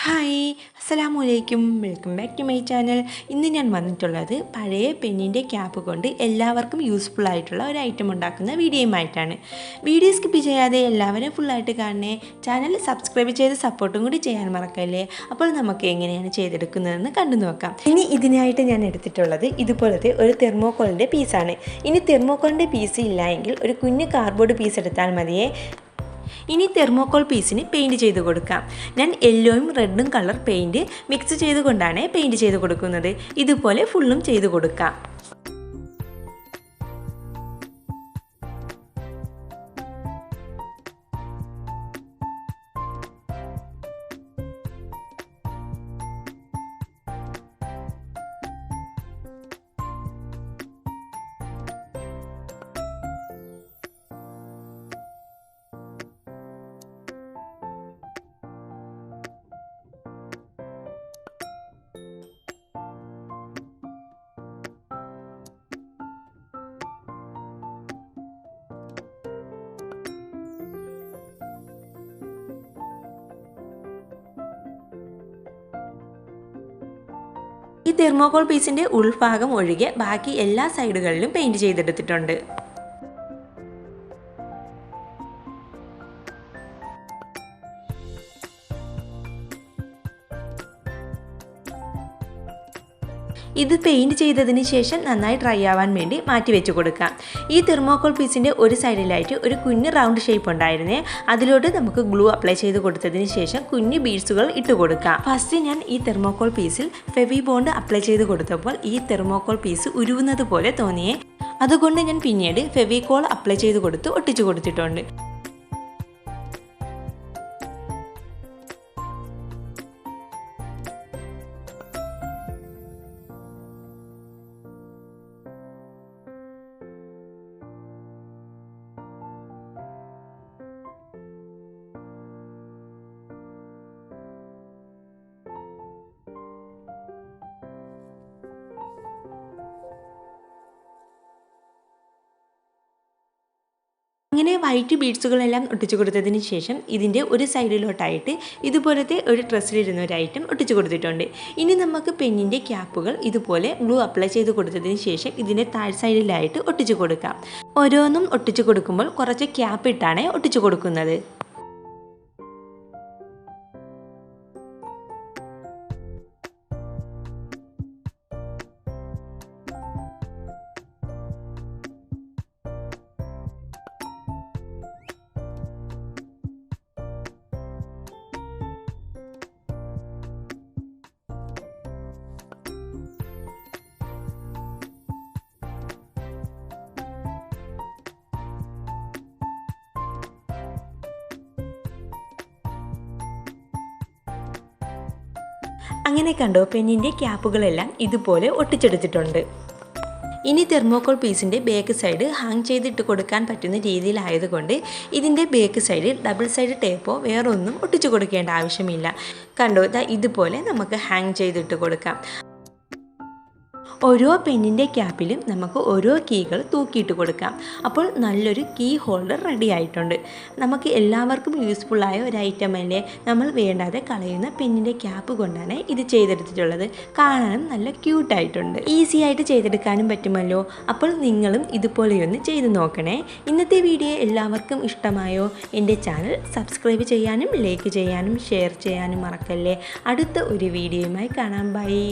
Hi അസ്സലാമലൈക്കും, welcome back to my channel. ഇന്ന് ഞാൻ വന്നിട്ടുള്ളത് പഴയ പെന്നിൻ്റെ ക്യാപ്പ് കൊണ്ട് എല്ലാവർക്കും യൂസ്ഫുൾ ആയിട്ടുള്ള ഒരു ഐറ്റം ഉണ്ടാക്കുന്ന വീഡിയോയുമായിട്ടാണ്. വീഡിയോ സ്കിപ്പ് ചെയ്യാതെ എല്ലാവരും ഫുള്ളായിട്ട് കാണണേ. ചാനൽ സബ്സ്ക്രൈബ് ചെയ്ത് സപ്പോർട്ടും കൂടി ചെയ്യാൻ മറക്കല്ലേ. അപ്പോൾ നമുക്ക് എങ്ങനെയാണ് ചെയ്തെടുക്കുന്നതെന്ന് കണ്ടു നോക്കാം. ഇനി ഇതിനായിട്ട് ഞാൻ എടുത്തിട്ടുള്ളത് ഇതുപോലത്തെ ഒരു തെർമോക്കോളിൻ്റെ പീസാണ്. ഇനി തെർമോക്കോളിൻ്റെ പീസ് ഇല്ല എങ്കിൽ ഒരു കുഞ്ഞ് കാർഡ്ബോർഡ് പീസ് എടുത്താൽ മതിയേ. ഇനി തെർമോക്കോൾ പീസിന് പെയിൻറ്റ് ചെയ്ത് കൊടുക്കാം. ഞാൻ യെല്ലോയും റെഡും കളർ പെയിൻറ്റ് മിക്സ് ചെയ്തുകൊണ്ടാണ് പെയിൻറ്റ് ചെയ്ത് കൊടുക്കുന്നത്. ഇതുപോലെ ഫുള്ളും ചെയ്ത് കൊടുക്കാം. ഈ തെർമോക്കോൾ പീസിൻ്റെ ഉൾഭാഗം ഒഴികെ ബാക്കി എല്ലാ സൈഡുകളിലും പെയിൻറ്റ് ചെയ്തെടുത്തിട്ടുണ്ട്. ഇത് പെയിൻറ്റ് ചെയ്തതിന് ശേഷം നന്നായി ഡ്രൈ ആവാൻ വേണ്ടി മാറ്റി വെച്ച് കൊടുക്കാം. ഈ തെർമോക്കോൾ പീസിൻ്റെ ഒരു സൈഡിലായിട്ട് ഒരു കുഞ്ഞ് റൗണ്ട് ഷേപ്പ് ഉണ്ടായിരുന്നേ, അതിലോട്ട് നമുക്ക് ഗ്ലൂ അപ്ലൈ ചെയ്ത് കൊടുത്തതിന് ശേഷം കുഞ്ഞ് ബീഡ്സുകൾ ഇട്ട് കൊടുക്കാം. ഫസ്റ്റ് ഞാൻ ഈ തെർമോക്കോൾ പീസിൽ ഫെവി ബോണ്ട് അപ്ലൈ ചെയ്ത് കൊടുത്തപ്പോൾ ഈ തെർമോക്കോൾ പീസ് ഉരുവുന്നത് പോലെ തോന്നിയേ. അതുകൊണ്ട് ഞാൻ പിന്നീട് ഫെവിക്കോൾ അപ്ലൈ ചെയ്ത് കൊടുത്ത് ഒട്ടിച്ചു കൊടുത്തിട്ടുണ്ട്. അങ്ങനെ വൈറ്റ് ബീഡ്സുകളെല്ലാം ഒട്ടിച്ചു കൊടുത്തതിന് ശേഷം ഇതിൻ്റെ ഒരു സൈഡിലോട്ടായിട്ട് ഇതുപോലത്തെ ഒരു ഡ്രസ്സിലിരുന്ന ഒരു ഐറ്റം ഒട്ടിച്ചു കൊടുത്തിട്ടുണ്ട്. ഇനി നമുക്ക് പെന്നിൻ്റെ ക്യാപ്പുകൾ ഇതുപോലെ ഗ്ലൂ അപ്ലൈ ചെയ്ത് കൊടുത്തതിന് ശേഷം ഇതിൻ്റെ താഴ് സൈഡിലായിട്ട് ഒട്ടിച്ചു കൊടുക്കാം. ഓരോന്നും ഒട്ടിച്ചു കൊടുക്കുമ്പോൾ കുറച്ച് ക്യാപ്പ് ഇട്ടാണ് ഒട്ടിച്ചു കൊടുക്കുന്നത്. അങ്ങനെ കണ്ടോ, പെന്നിൻ്റെ ക്യാപ്പുകളെല്ലാം ഇതുപോലെ ഒട്ടിച്ചെടുത്തിട്ടുണ്ട്. ഇനി തെർമോക്കോൾ പീസിൻ്റെ ബാക്ക് സൈഡ് ഹാങ് ചെയ്തിട്ട് കൊടുക്കാൻ പറ്റുന്ന രീതിയിലായതുകൊണ്ട് ഇതിൻ്റെ ബാക്ക് സൈഡിൽ ഡബിൾ സൈഡ് ടേപ്പോ വേറൊന്നും ഒട്ടിച്ചു കൊടുക്കേണ്ട ആവശ്യമില്ല. കണ്ടോ, ഇതുപോലെ നമുക്ക് ഹാങ് ചെയ്തിട്ട് കൊടുക്കാം. ഓരോ പെന്നിൻ്റെ ക്യാപ്പിലും നമുക്ക് ഓരോ കീകൾ തൂക്കിയിട്ട് കൊടുക്കാം. അപ്പോൾ നല്ലൊരു കീ ഹോൾഡർ റെഡി ആയിട്ടുണ്ട്. നമുക്ക് എല്ലാവർക്കും യൂസ്ഫുള്ളായ ഒരു ഐറ്റം അല്ലേ. നമ്മൾ വേണ്ടാതെ കളയുന്ന പെന്നിൻ്റെ ക്യാപ്പ് കൊണ്ടാണ് ഇത് ചെയ്തെടുത്തിട്ടുള്ളത്. കാണാനും നല്ല ക്യൂട്ടായിട്ടുണ്ട്. ഈസി ആയിട്ട് ചെയ്തെടുക്കാനും പറ്റുമല്ലോ. അപ്പോൾ നിങ്ങളും ഇതുപോലെയൊന്ന് ചെയ്ത് നോക്കണേ. ഇന്നത്തെ വീഡിയോ എല്ലാവർക്കും ഇഷ്ടമായോ? എൻ്റെ ചാനൽ സബ്സ്ക്രൈബ് ചെയ്യാനും ലൈക്ക് ചെയ്യാനും ഷെയർ ചെയ്യാനും മറക്കല്ലേ. അടുത്ത ഒരു വീഡിയോയുമായി കാണാം. ബൈ.